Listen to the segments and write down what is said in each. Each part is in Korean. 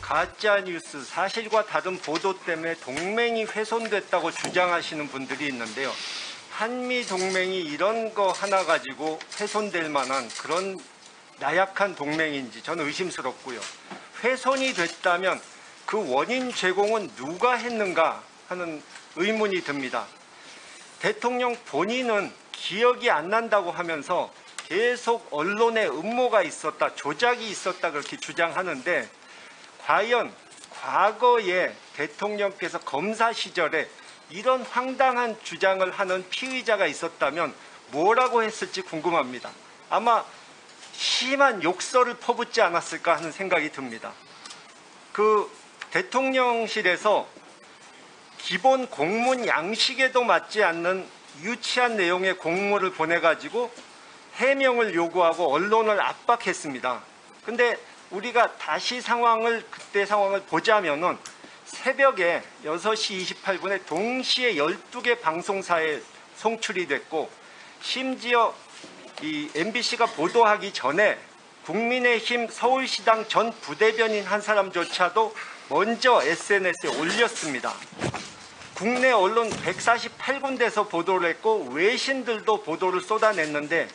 가짜뉴스, 사실과 다른 보도 때문에 동맹이 훼손됐다고 주장하시는 분들이 있는데요. 한미동맹이 이런 거 하나 가지고 훼손될 만한 그런 나약한 동맹인지 저는 의심스럽고요. 훼손이 됐다면 그 원인 제공은 누가 했는가 하는 의문이 듭니다. 대통령 본인은 기억이 안 난다고 하면서 계속 언론에 음모가 있었다, 조작이 있었다 그렇게 주장하는데 과연 과거에 대통령께서 검사 시절에 이런 황당한 주장을 하는 피의자가 있었다면 뭐라고 했을지 궁금합니다. 아마 심한 욕설을 퍼붓지 않았을까 하는 생각이 듭니다. 그 대통령실에서 기본 공문 양식에도 맞지 않는 유치한 내용의 공문을 보내가지고 해명을 요구하고 언론을 압박했습니다. 근데 우리가 다시 그때 상황을 보자면은 새벽에 6시 28분에 동시에 12개 방송사에 송출이 됐고 심지어 이 MBC가 보도하기 전에 국민의힘 서울시당 전 부대변인 한 사람조차도 먼저 SNS에 올렸습니다. 국내 언론 148군데에서 보도를 했고 외신들도 보도를 쏟아냈는데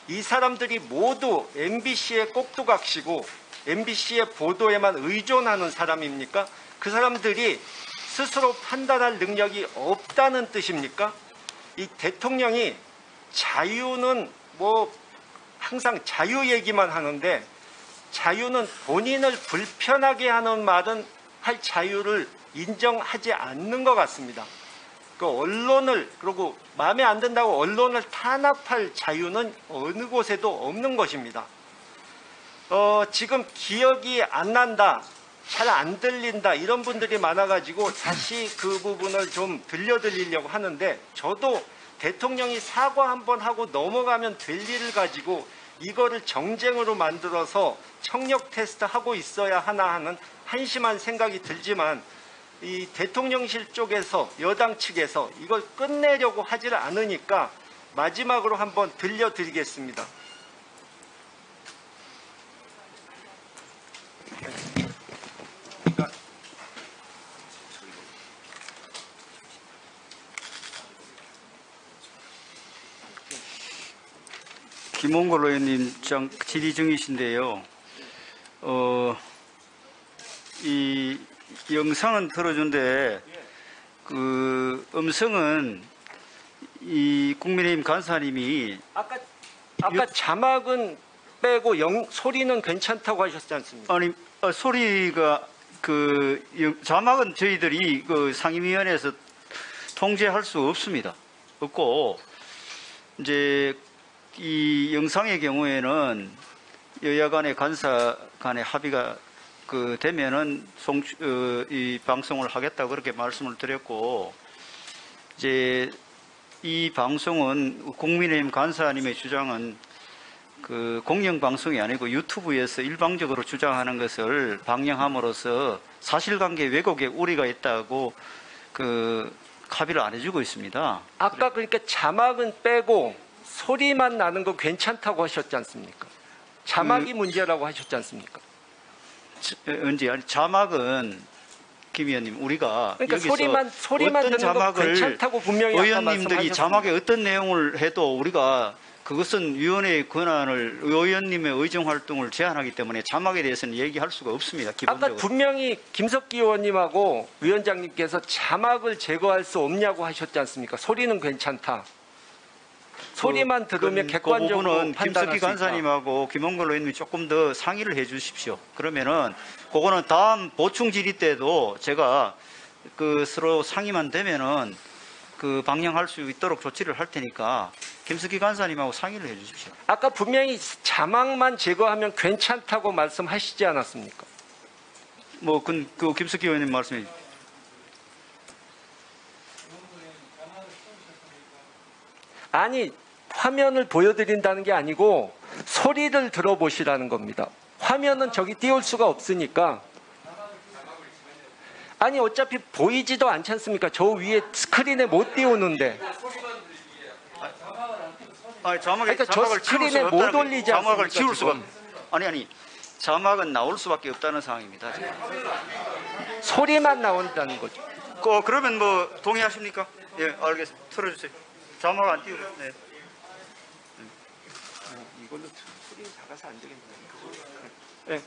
이 사람들이 모두 MBC의 꼭두각시고 MBC의 보도에만 의존하는 사람입니까? 그 사람들이 스스로 판단할 능력이 없다는 뜻입니까? 이 대통령이 자유는 항상 자유 얘기만 하는데 자유는 본인을 불편하게 하는 말은 할 자유를 인정하지 않는 것 같습니다. 그 언론을 그리고 마음에 안 든다고 언론을 탄압할 자유는 어느 곳에도 없는 것입니다. 지금 기억이 안 난다, 잘 안 들린다 이런 분들이 많아가지고 다시 그 부분을 좀 들려드리려고 하는데 저도 대통령이 사과 한번 하고 넘어가면 될 일을 가지고 이거를 정쟁으로 만들어서 청력 테스트 하고 있어야 하나 하는 한심한 생각이 들지만 이 대통령실 쪽에서 여당 측에서 이걸 끝내려고 하질 않으니까 마지막으로 한번 들려드리겠습니다. 김홍걸 의원님 질의 중이신데요. 이 영상은 틀어준데 그 음성은 이 국민의힘 간사님이 아까 자막은 빼고 소리는 괜찮다고 하셨지 않습니까? 아니 소리가 자막은 저희들이 그 상임위원회에서 통제할 수 없고 이제 이 영상의 경우에는 여야 간의 간사 간의 합의가 되면은 이 방송을 하겠다 그렇게 말씀을 드렸고 이제 이 방송은 국민의힘 간사님의 주장은 공영 방송이 아니고 유튜브에서 일방적으로 주장하는 것을 방영함으로써 사실관계 왜곡에 우려가 있다고 합의를 안 해주고 있습니다. 아까 그러니까 자막은 빼고 소리만 나는 거 괜찮다고 하셨지 않습니까? 자막이 문제라고 하셨지 않습니까? 자막은 김 의원님 우리가 그러니까 여기서 소리만 어떤 듣는 거 괜찮다고 분명히 의원님들이 자막에 어떤 내용을 해도 우리가 그것은 위원회의 권한을 의원님의 의정 활동을 제한하기 때문에 자막에 대해서는 얘기할 수가 없습니다. 기본적으로. 아까 분명히 김석기 의원님하고 위원장님께서 자막을 제거할 수 없냐고 하셨지 않습니까? 소리는 괜찮다. 소리만 들으면 객관적으로 부분은 판단할 김석기 수 있다. 간사님하고 김홍걸 의원님이 조금 더 상의를 해 주십시오. 그러면은 그거는 다음 보충 질의 때도 제가 서로 상의만 되면은 방영할 수 있도록 조치를 할 테니까 김석기 간사님하고 상의를 해 주십시오. 아까 분명히 자막만 제거하면 괜찮다고 말씀하시지 않았습니까? 김석기 의원님 말씀해 주십시오. 아니, 화면을 보여드린다는 게 아니고 소리를 들어보시라는 겁니다. 화면은 저기 띄울 수가 없으니까. 아니 어차피 보이지도 않지 않습니까? 저 위에 스크린에 못 띄우는데. 아니, 그러니까 저 자막을 지울 스크린에 수가 못 없다는 올리지 거예요. 자막을 않습니까, 지울 수가 지금? 아니 자막은 나올 수밖에 없다는 상황입니다. 지금. 소리만 나온다는 거죠. 그러면 뭐 동의하십니까? 예, 알겠습니다. 틀어주세요. 자막 안 띄우고. 네. 이걸로 소리 작아서 안 되겠네. 네.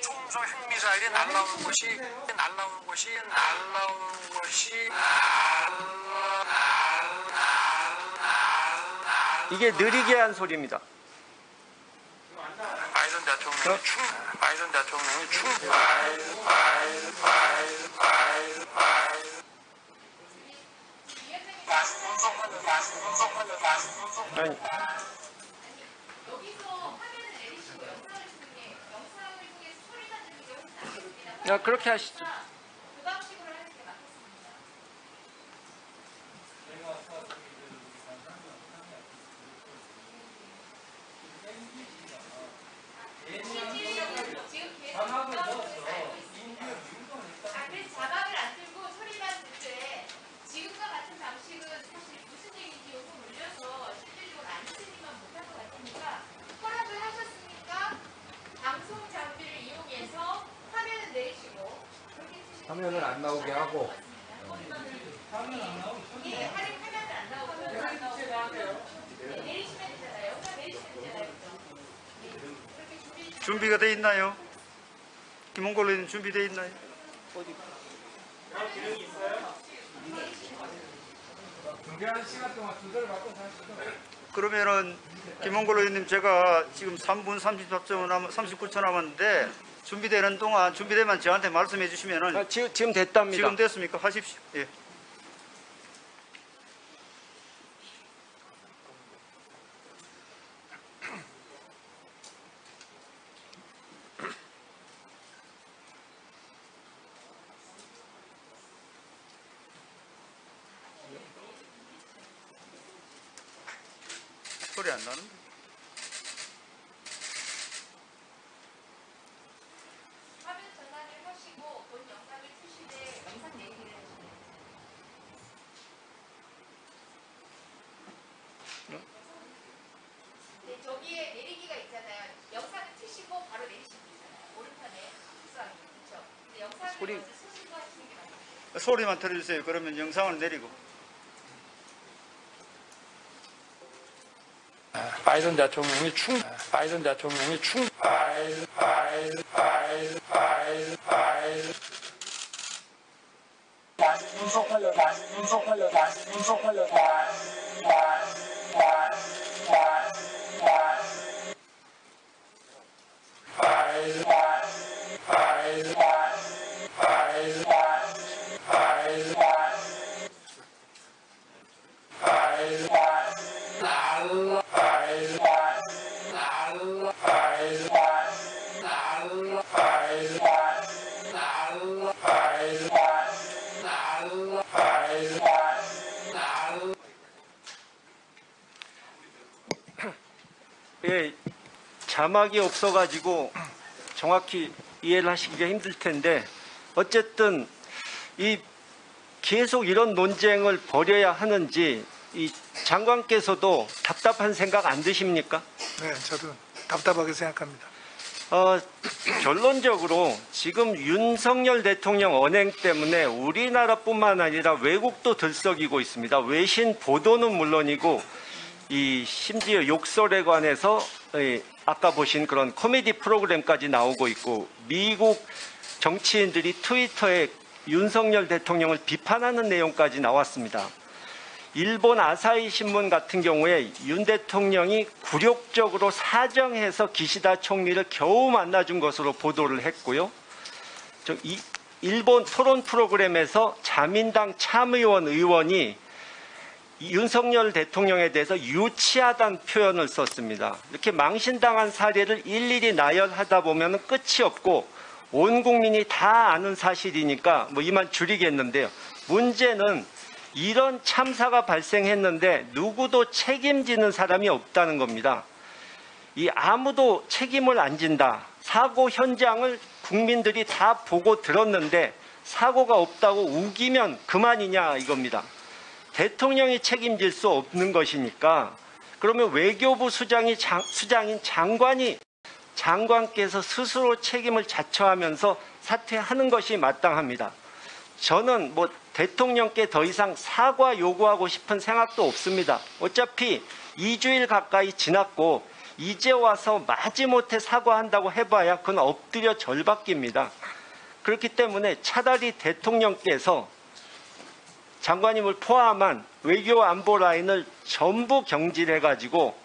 총성 핵미사일이 날라오는 것이 이게 느리게 한 소리입니다. 바이든 대통령이 아니, 그렇게 하시죠. 그래서 자막을 안 틀고 소리만 듣되 지금과 같은 방식은 사실 무슨 얘기인지 요금 올려서 실질적으로 안 쓰기만 못할 것 같으니까 허락을 하셨으니까 방송 장비를 이용해서 화면을 내리시고 그렇게 쓰시면 화면을 안 나오게 하고 예, 화면을 안 나오고 네, 내리시면 되잖아요. 영상 내리시면 되잖아요. 그죠? 네, 그렇게 준비가 돼 있나요? 김홍걸 의원님 준비돼 있나요? 준비하는 시간 동안 두달 받고 사시죠. 그러면은 김홍걸 의원님 제가 지금 3분 39초 남았는데 준비되는 동안 준비되면 저한테 말씀해 주시면은 지금 됐답니다. 지금 됐습니까? 하십시오. 예. 소리 안 나는데? 화면 전환을 하시고 본 영상을 트시되 영상 내리기를 하시면 네, 저기에 내리기가 있잖아요. 영상을 트시고 바로 내리시면 되잖아요. 오른편에 수학이 그렇죠. 근데 영상을 소리- 먼저 쓰시고 하시는 게 맞아요. 소리만 틀어주세요. 그러면 영상을 내리고. 바이든 대통령이 예, 자막이 없어가지고 정확히 이해를 하시기가 힘들 텐데 어쨌든 이 계속 이런 논쟁을 벌여야 하는지 이 장관께서도 답답한 생각 안 드십니까? 네, 저도 답답하게 생각합니다. 결론적으로 지금 윤석열 대통령 언행 때문에 우리나라뿐만 아니라 외국도 들썩이고 있습니다. 외신 보도는 물론이고 이 심지어 욕설에 관해서 아까 보신 그런 코미디 프로그램까지 나오고 있고 미국 정치인들이 트위터에 윤석열 대통령을 비판하는 내용까지 나왔습니다. 일본 아사히 신문 같은 경우에 윤 대통령이 굴욕적으로 사정해서 기시다 총리를 겨우 만나준 것으로 보도를 했고요. 일본 토론 프로그램에서 자민당 참의원 의원이 윤석열 대통령에 대해서 유치하다는 표현을 썼습니다. 이렇게 망신당한 사례를 일일이 나열하다 보면 끝이 없고 온 국민이 다 아는 사실이니까 뭐 이만 줄이겠는데요. 문제는 이런 참사가 발생했는데 누구도 책임지는 사람이 없다는 겁니다. 이 아무도 책임을 안 진다. 사고 현장을 국민들이 다 보고 들었는데 사고가 없다고 우기면 그만이냐 이겁니다. 대통령이 책임질 수 없는 것이니까 그러면 외교부 수장인 장관이 장관께서 스스로 책임을 자처하면서 사퇴하는 것이 마땅합니다. 저는 대통령께 더 이상 사과 요구하고 싶은 생각도 없습니다. 어차피 2주일 가까이 지났고 이제 와서 마지못해 사과한다고 해봐야 그건 엎드려 절받기입니다. 그렇기 때문에 차라리 대통령께서 장관님을 포함한 외교 안보 라인을 전부 경질해가지고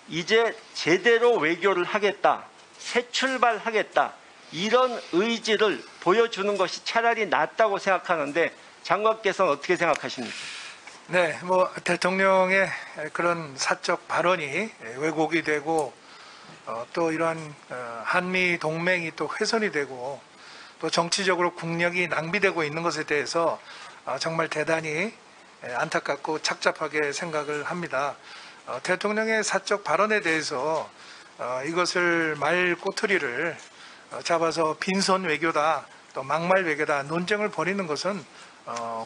이제 제대로 외교를 하겠다, 새 출발하겠다 이런 의지를 보여주는 것이 차라리 낫다고 생각하는데 장관께서는 어떻게 생각하십니까? 네, 대통령의 그런 사적 발언이 왜곡이 되고 또 이러한 한미 동맹이 또 훼손이 되고 또 정치적으로 국력이 낭비되고 있는 것에 대해서 정말 대단히 안타깝고 착잡하게 생각을 합니다. 대통령의 사적 발언에 대해서 이것을 말 꼬투리를 잡아서 빈손 외교다, 또 막말 외교다 논쟁을 벌이는 것은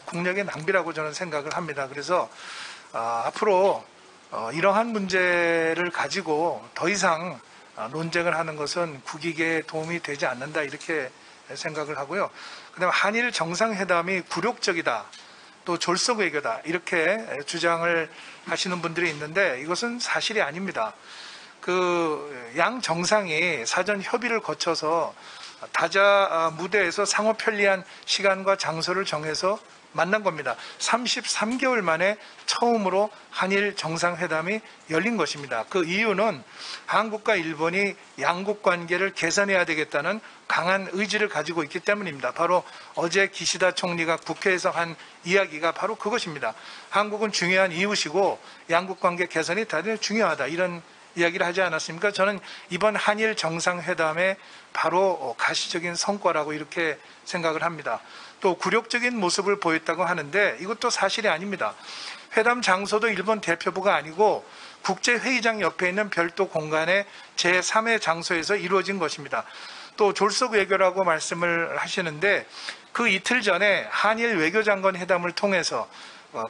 국력의 낭비라고 저는 생각을 합니다. 그래서 앞으로 이러한 문제를 가지고 더 이상 논쟁을 하는 것은 국익에 도움이 되지 않는다 이렇게 생각을 하고요. 그다음에 한일 정상회담이 굴욕적이다, 또 졸속 외교다 이렇게 주장을 하시는 분들이 있는데 이것은 사실이 아닙니다. 그 양 정상이 사전 협의를 거쳐서 다자 무대에서 상호 편리한 시간과 장소를 정해서 만난 겁니다. 33개월 만에 처음으로 한일 정상회담이 열린 것입니다. 그 이유는 한국과 일본이 양국 관계를 개선해야 되겠다는 강한 의지를 가지고 있기 때문입니다. 바로 어제 기시다 총리가 국회에서 한 이야기가 바로 그것입니다. 한국은 중요한 이웃이고 양국 관계 개선이 대단히 중요하다 이런 이야기를 하지 않았습니까? 저는 이번 한일 정상회담의 바로 가시적인 성과라고 이렇게 생각을 합니다. 또 굴욕적인 모습을 보였다고 하는데 이것도 사실이 아닙니다. 회담 장소도 일본 대표부가 아니고 국제회의장 옆에 있는 별도 공간의 제3의 장소에서 이루어진 것입니다. 또 졸속 외교라고 말씀을 하시는데 그 이틀 전에 한일 외교장관 회담을 통해서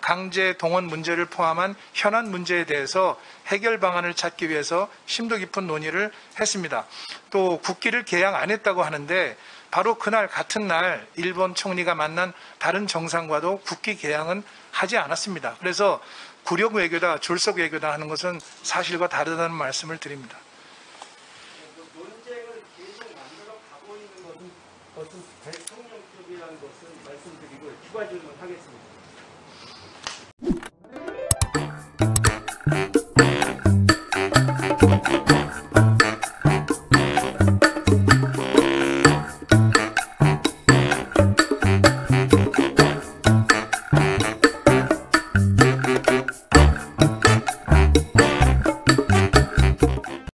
강제 동원 문제를 포함한 현안 문제에 대해서 해결 방안을 찾기 위해서 심도 깊은 논의를 했습니다. 또 국기를 개양 안 했다고 하는데 바로 그날 같은 날 일본 총리가 만난 다른 정상과도 국기 개양은 하지 않았습니다. 그래서 굴욕 외교다, 졸속 외교다 하는 것은 사실과 다르다는 말씀을 드립니다. 논쟁을 계속 만들어 가고 있는 것은 대통령 쪽이라는 것은 말씀드리고 추가 질문하겠습니다.